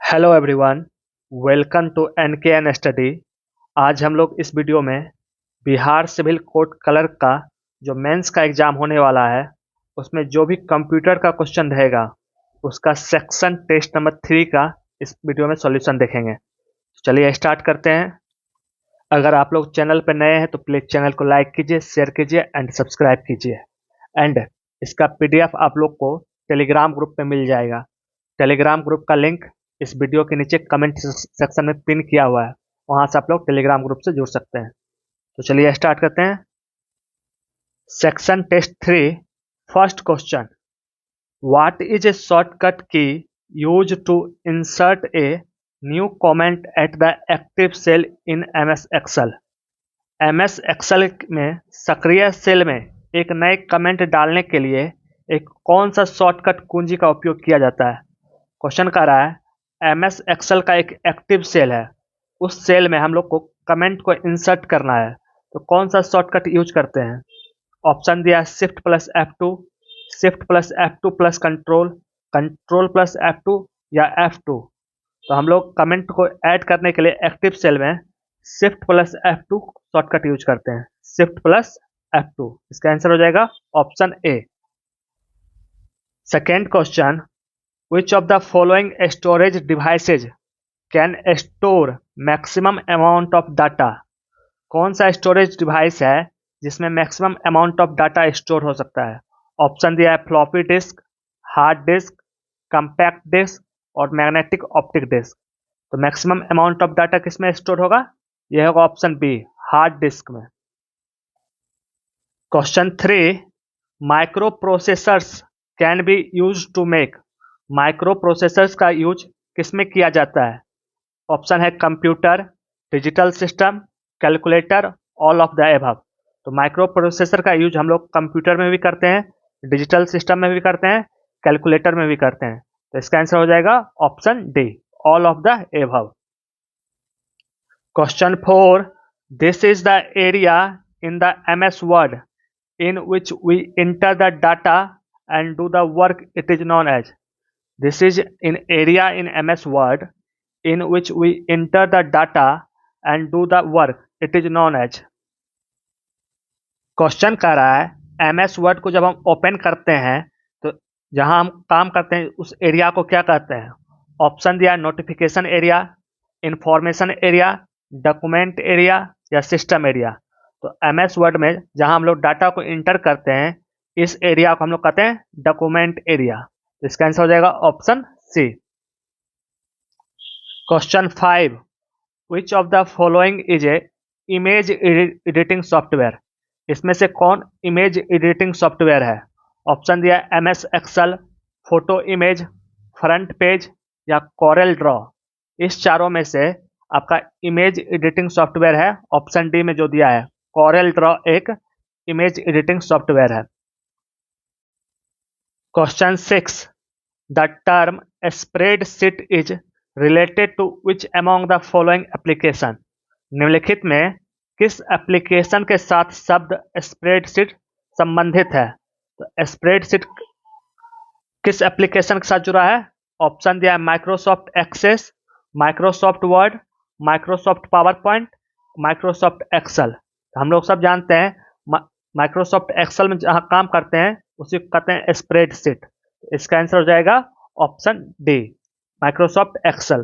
Hello everyone, welcome to an study. आज हम लोग इस वीडियो में बिहार सिविल कोड क्लर्क का जो मेंस का एग्ज़ाम होने वाला है उसमें जो भी कंप्यूटर का क्वेश्चन रहेगा उसका सेक्शन टेस्ट नंबर 3 का इस वीडियो में सॉल्यूशन देखेंगे। चलिए स्टार्ट करते हैं। अगर आप लोग चैनल पर नए हैं तो प्लीज़ चैनल को लाइक कीजिए, शेयर कीजिए एंड सब्सक्राइब कीजिए। एंड इसका पीडीएफ आप लोग को टेलीग्राम ग्रुप में मिल जाएगा। टेलीग्राम ग्रुप का लिंक इस वीडियो के नीचे कमेंट सेक्शन में पिन किया हुआ है, वहां से आप लोग टेलीग्राम ग्रुप से जुड़ सकते हैं। तो चलिए स्टार्ट करते हैं। Section test 3, first question, what is a shortcut key use to insert a new comment at the active cell in MS Excel. MS Excel में सक्रिय सेल में एक नए कमेंट डालने के लिए एक कौन सा शॉर्टकट कुंजी का उपयोग किया जाता है। क्वेश्चन कह रहा है एमएस एक्सेल का एक एक्टिव सेल है, उस सेल में हम लोग को कमेंट को इंसर्ट करना है, तो कौन सा शॉर्टकट यूज करते हैं। ऑप्शन दिया है shift plus F2, shift plus F2 plus control, control plus F2 या F2। तो हम लोग कमेंट को ऐड करने के लिए एक्टिव सेल में shift plus F2 shortcut use करते हैं, शिफ्ट प्लस F2। इसका आंसर हो जाएगा option A. Second question, which of the following storage devices can store maximum amount of data। कौन सा स्टोरेज डिवाइस है जिसमें maximum amount of data store हो सकता है। ऑप्शन दिया है floppy disk, hard disk, compact disk और मैग्नेटिक ऑप्टिक डिस्क। तो मैक्सिमम अमाउंट ऑफ डाटा किस में स्टोर होगा, यह होगा ऑप्शन बी, हार्ड डिस्क में। Question 3, micro processors can be use to make. Micro processors का यूज किसमें किया जाता है। ऑप्शन है computer, digital system, calculator, all of the above. तो माइक्रो प्रोसेसर का यूज हम लोग कंप्यूटर में भी करते हैं, डिजिटल सिस्टम में भी करते हैं, कैलकुलेटर में भी करते हैं। तो इसका आंसर हो जाएगा option D, all of the above. Question 4, this is the area in the MS word in which we enter the data and do the work it is known as। This is an area in MS Word in which we enter the data and do the work it is known as। Question कह रहा है MS Word को जब हम open करते हैं तो जहां हम काम करते हैं उस एरिया को क्या कहते हैं। ऑप्शन दिया notification area, information area, document area या सिस्टम एरिया। तो MS वर्ड में जहां हम लोग डाटा को इंटर करते हैं इस एरिया को हम लोग कहते हैं डॉक्यूमेंट एरिया। तो इसका आंसर हो जाएगा option C. Question 5, which of the following is a image editing software. इसमें से कौन इमेज एडिटिंग सॉफ्टवेयर है। ऑप्शन दिया MS Excel, photo image, Front Page या कॉरेल ड्रॉ। इस चारों में से आपका इमेज एडिटिंग सॉफ्टवेयर है ऑप्शन डी में जो दिया है, कॉरेल ड्रॉ एक इमेज एडिटिंग सॉफ्टवेयर है। Question 6, the term spreadsheet is related to which among the following application. निम्नलिखित में किस एप्लीकेशन के साथ शब्द स्प्रेडशीट संबंधित है। तो स्प्रेडशीट किस एप्लीकेशन के साथ जुड़ा है। ऑप्शन दिया है Microsoft Access, Microsoft Word, Microsoft PowerPoint, Microsoft Excel. हम लोग सब जानते हैं माइक्रोसॉफ्ट एक्सेल में जहां काम करते हैं उसी को कहते हैं स्प्रेडशीट। इसका आंसर हो जाएगा option D, Microsoft Excel.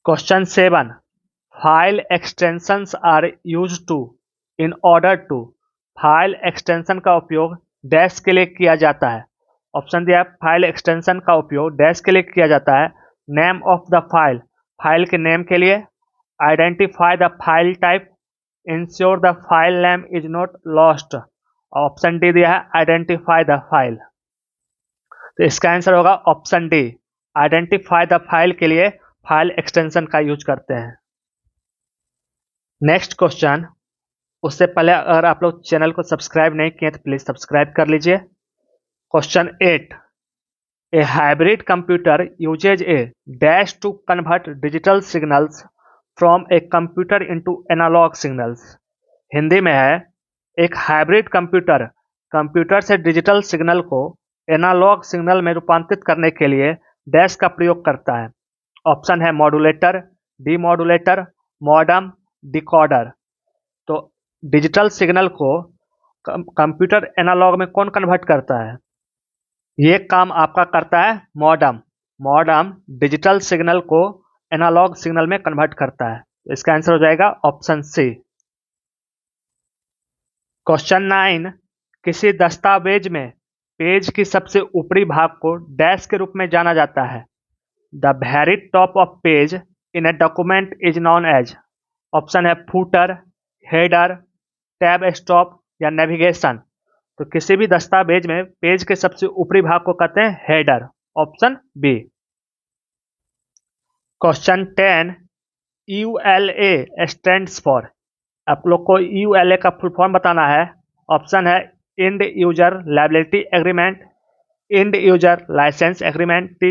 Question 7, file extensions are use to in order to. File extension का उपयोग डैश के लिए किया जाता है। ऑप्शन दिया है फाइल एक्सटेंशन का उपयोग डैश के लिए किया जाता है, name of the file, file के नेम के लिए, identify the file type, ensure the file name is not lost. Option D दिया है आइडेंटिफाई द फाइल। तो इसका आंसर होगा option D, identify the file के लिए फाइल एक्सटेंशन का यूज करते हैं। नेक्स्ट क्वेश्चन, उससे पहले अगर आप लोग चैनल को सब्सक्राइब नहीं किए तो प्लीज सब्सक्राइब कर लीजिए। Question 8, a hybrid computer uses a dash to convert digital signals from a computer into analogue signals. Hindi में है एक हाइब्रिड कंप्यूटर कंप्यूटर से डिजिटल सिग्नल को एनालॉग सिग्नल में रूपांतरित करने के लिए डैश का प्रयोग करता है? ऑप्शन है मॉड्यूलेटर, डीमॉड्यूलेटर, मॉडम, डिकोडर। तो डिजिटल सिग्नल को कंप्यूटर एनालॉग में कौन कन्वर्ट करता है? ये काम आपका करता है मॉडम। मॉडम डिजिटल सिग्नल को एनालॉग सिग्नल में कन्वर्ट करता है। तो इसका आंसर हो जाएगा ऑप्शन सी। क्वेश्चन 9, किसी दस्तावेज में पेज की सबसे ऊपरी भाग को डैश के रूप में जाना जाता है? The very top of page in a document is known as. Option है फूटर, हेडर, टैब स्टॉप या नेविगेशन। तो किसी भी दस्तावेज में पेज के सबसे ऊपरी भाग को कहते हैं header. Option B. Question 10, ULA stands for. आप लोग को ULA का फुल फॉर्म बताना है। ऑप्शन है end user liability agreement, end user licence agreement,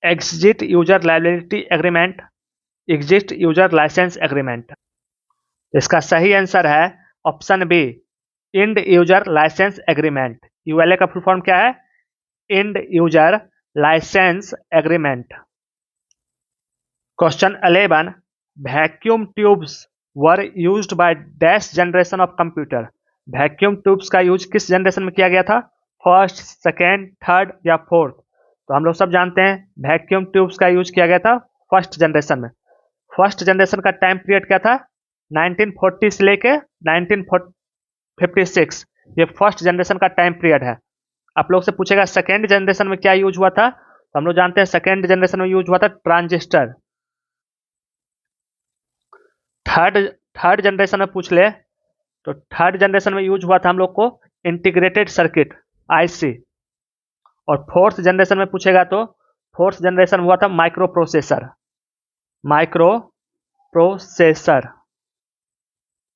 exit user liability agreement, exit user licence agreement. इसका सही आंसर है option B, end user licence agreement. ULA का फुल फॉर्म क्या है? End user licence agreement. Question 11, vacuum tubes were used by dash generation of computer. Vacuum tubes का use किस generation में किया गया था? फर्स्ट, सेकेंड, थर्ड या फोर्थ? तो हम लोग सब जानते हैं वैक्यूम ट्यूब्स का यूज किया गया था फर्स्ट जनरेशन में। फर्स्ट जनरेशन का टाइम पीरियड क्या था? 1940 से लेके 1956। ये फर्स्ट जनरेशन का टाइम पीरियड है। आप लोग से पूछेगा सेकेंड जनरेशन में क्या यूज हुआ था? तो हम लोग जानते हैं सेकेंड जनरेशन में यूज हुआ था ट्रांजिस्टर। थर्ड जनरेशन में पूछ ले तो थर्ड जनरेशन में यूज हुआ था हम लोग को इंटीग्रेटेड सर्किट, IC। और फोर्थ जनरेशन में पूछेगा तो फोर्थ जनरेशन हुआ था माइक्रो प्रोसेसर। Micro processor.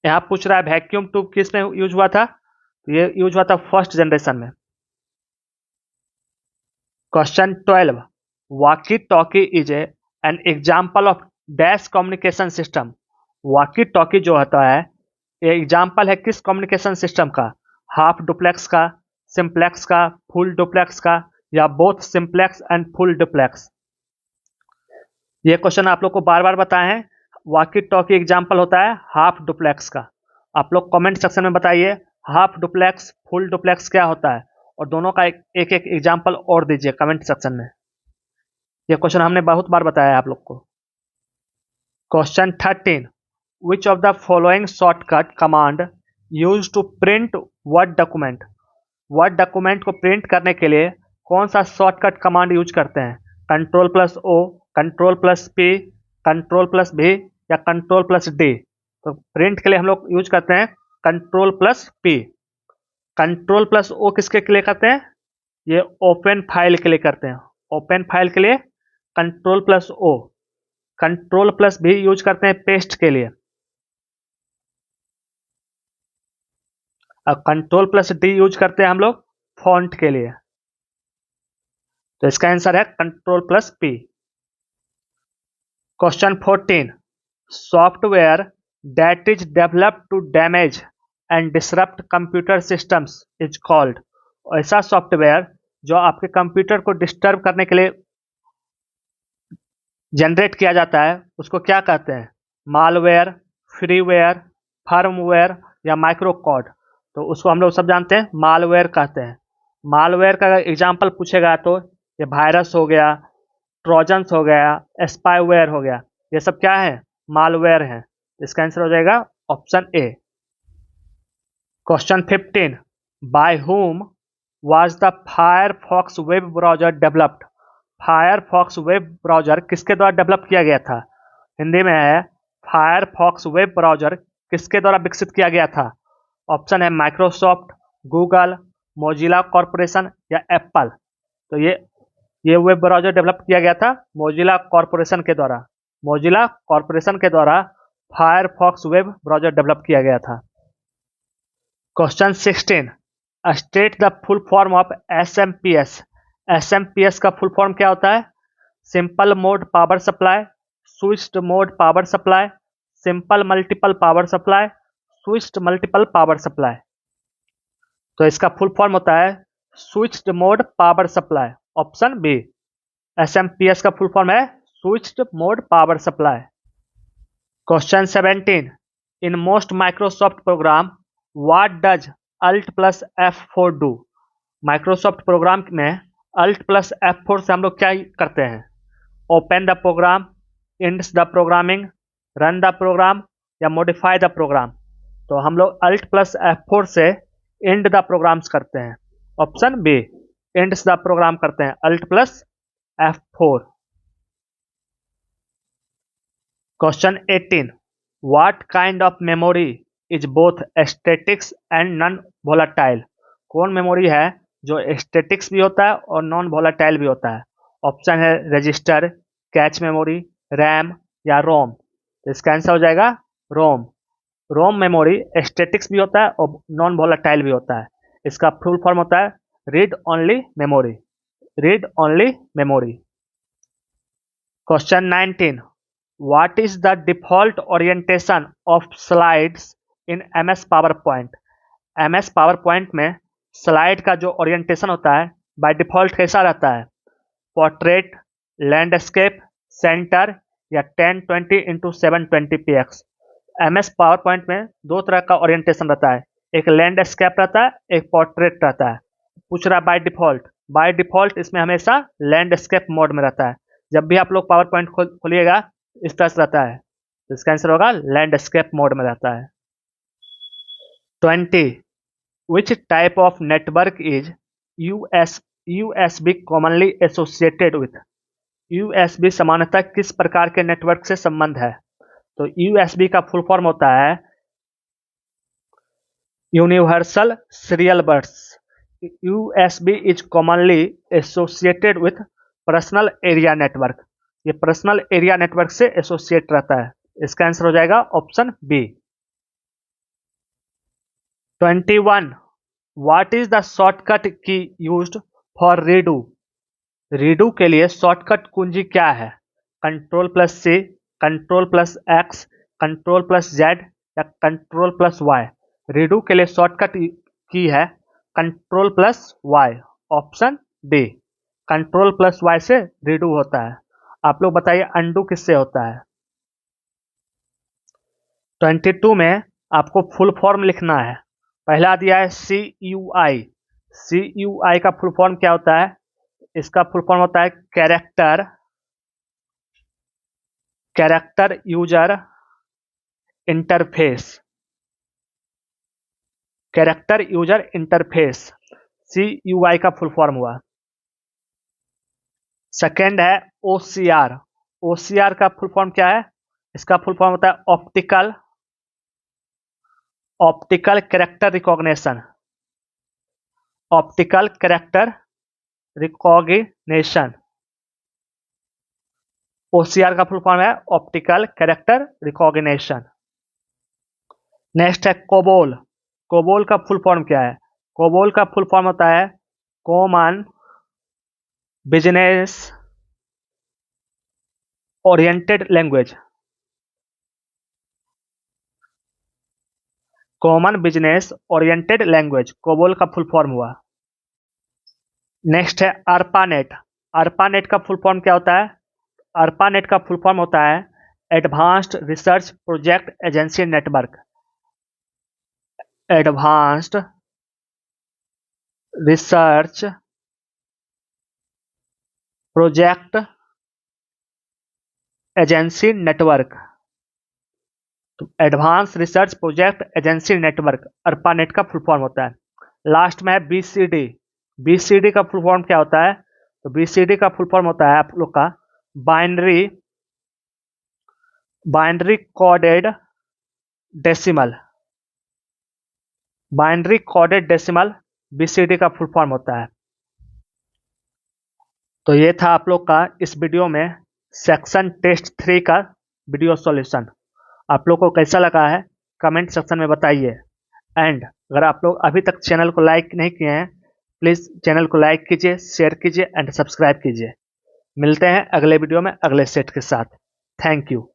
यहां पूछ रहा है वैक्यूम ट्यूब किस में यूज हुआ था? तो ये यूज हुआ था फर्स्ट जनरेशन में। Question 12, walkie talkie is an example of dash communication system. Walkie talkie जो होता है ये एग्जाम्पल है किस कम्युनिकेशन सिस्टम का? हाफ डुप्लेक्स का, सिंप्लेक्स का, फुल डुप्लेक्स का या both simplex and full duplex? ये क्वेश्चन आप लोग को बार बार बताए हैं। वॉकी टॉकी एग्जाम्पल होता है हाफ डुप्लेक्स का। आप लोग कमेंट सेक्शन में बताइए हाफ डुप्लेक्स, फुल डुप्लेक्स क्या होता है, और दोनों का एक एक एग्जाम्पल और दीजिए कमेंट सेक्शन में। ये क्वेश्चन हमने बहुत बार बताया है आप लोग को। Question 13, which of the following shortcut command use to print Word document. Word document को प्रिंट करने के लिए कौन सा शॉर्टकट कमांड यूज करते हैं? Ctrl+O, Ctrl+P, Ctrl+V या Ctrl+D? तो प्रिंट के लिए हम लोग यूज करते हैं Ctrl+P। Ctrl+O किसके लिए करते हैं? ये ओपन फाइल के लिए करते हैं। ओपन फाइल के लिए Ctrl+O। Ctrl+V यूज करते हैं पेस्ट के लिए। और Ctrl+D यूज करते हैं हम लोग फॉन्ट के लिए। तो इसका आंसर है Ctrl+P। Question 14, software that is developed to damage and disrupt computer systems is called. ऐसा सॉफ्टवेयर जो आपके कंप्यूटर को डिस्टर्ब करने के लिए जनरेट किया जाता है उसको क्या कहते हैं? मालवेयर, फ्रीवेयर, फर्मवेयर या माइक्रोकोड? तो उसको हम लोग सब जानते हैं मालवेयर कहते हैं। मालवेयर का एग्जाम्पल पूछेगा तो ये वायरस हो गया, ट्रोजन्स हो गया, स्पाईवेयर हो गया, ये सब क्या है? मालवेयर है। इसका आंसर हो जाएगा option A. Question 15, by whom was the Firefox web browser developed. Firefox web browser किसके द्वारा डेवलप किया गया था? हिंदी में है फायरफॉक्स वेब ब्राउजर किसके द्वारा विकसित किया गया था? ऑप्शन है माइक्रोसॉफ्ट, गूगल, मोजिला कॉरपोरेशन या एप्पल। तो ये वेब ब्राउजर डेवलप किया गया था मोजिला कॉरपोरेशन के द्वारा। मोजिला कॉरपोरेशन के द्वारा फायरफॉक्स वेब ब्राउजर डेवलप किया गया था। Question 16, state the full form of SMPS। SMPS का फुल फॉर्म क्या होता है? Simple mode power supply, switched mode power supply, simple multiple power supply, switched multiple power supply. तो इसका फुल फॉर्म होता है switched mode power supply. Option B. SMPS का full form है switched mode power supply. Question 17, in most Microsoft program what does Alt plus F4 do. Microsoft programme में Alt plus F4 से हम लोग क्या करते हैं? Open the program, ends the programming, run the program या modify the program. तो हम लोग अल्ट प्लस F4 से इंड द प्रोग्राम्स करते हैं। Option B, ends the program करते हैं Alt plus F4। Question 18, what kind of memory is both statics and non volatile. कौन मेमोरी है जो स्टैटिक्स भी होता है और नॉन वोलाटाइल भी होता है? ऑप्शन है रजिस्टर, कैच मेमोरी, रैम या रोम। तो इसका आंसर हो जाएगा रोम। रोम मेमोरी स्टैटिक्स भी होता है और नॉन वोलाटाइल भी होता है। इसका फुल फॉर्म होता है read only memory. Read only memory. Question 19, what is the default orientation of slides in MS power point. MS power point में स्लाइड का जो ओरिएंटेशन होता है बाय डिफॉल्ट कैसा रहता है? पोर्ट्रेट, लैंडस्केप, सेंटर या 1020x720px। MS पावर पॉइंट में दो तरह का ओरिएंटेशन रहता है, एक लैंडस्केप रहता है, एक पोर्ट्रेट रहता है। पूछ रहा बाय डिफॉल्ट। बाय डिफॉल्ट इसमें हमेशा लैंडस्केप मोड में रहता है। जब भी आप लोग पावर पॉइंट खोलिएगा इस तरह से रहता है, तो इसका आंसर होगा लैंडस्केप मोड में रहता है। 20, which type of network is USB commonly associated with. USB सामान्यतः किस प्रकार के नेटवर्क से संबंध है? तो USB का फुल फॉर्म होता है universal serial bus. USB is commonly associated with personal area network. ये पर्सनल एरिया नेटवर्क से एसोसिएट रहता है। इसका आंसर हो जाएगा option B. 21, what is the shortcut key used for redo. Redo के लिए शॉर्टकट कुंजी क्या है? Ctrl+C, Ctrl+X, Ctrl+Z या Ctrl+Y। रीडू के लिए शॉर्टकट की है Ctrl+Y। ऑप्शन डी, Ctrl+Y से रीडू होता है। आप लोग बताइए अंडू किससे होता है? 22 में आपको फुल फॉर्म लिखना है। पहला दिया है CUI। CUI का फुल फॉर्म क्या होता है? इसका फुल फॉर्म होता है character user interface. Character user interface CUI का फुल फॉर्म हुआ। सेकेंड है OCR। OCR का फुल फॉर्म क्या है? इसका फुल फॉर्म होता है optical character recognition. Optical character recognition. OCR का फुल फॉर्म है ऑप्टिकल कैरेक्टर रिकॉग्निशन। नेक्स्ट है कोबोल। कोबोल का फुल फॉर्म क्या है? कोबोल का फुल फॉर्म होता है common business oriented language. Common business oriented language COBOL का फुल फॉर्म हुआ। नेक्स्ट है ARPANET। ARPANET का फुल फॉर्म क्या होता है? ARPANET का फुल फॉर्म होता है advanced research project agency network. Advanced research project agency network. तो advance research project agency network ARPANET का फुल फॉर्म होता है। लास्ट में है BCD। BCD का फुल फॉर्म क्या होता है? तो BCD का फुल फॉर्म होता है आप लोग का binary coded decimal. Binary coded decimal BCD का फुल फॉर्म होता है। तो ये था आप लोग का इस वीडियो में सेक्शन टेस्ट 3 का वीडियो सॉल्यूशन। आप लोग को कैसा लगा है कमेंट सेक्शन में बताइए। एंड अगर आप लोग अभी तक चैनल को लाइक नहीं किए हैं, प्लीज़ चैनल को लाइक कीजिए, शेयर कीजिए एंड सब्सक्राइब कीजिए। मिलते हैं अगले वीडियो में अगले सेट के साथ। Thank you.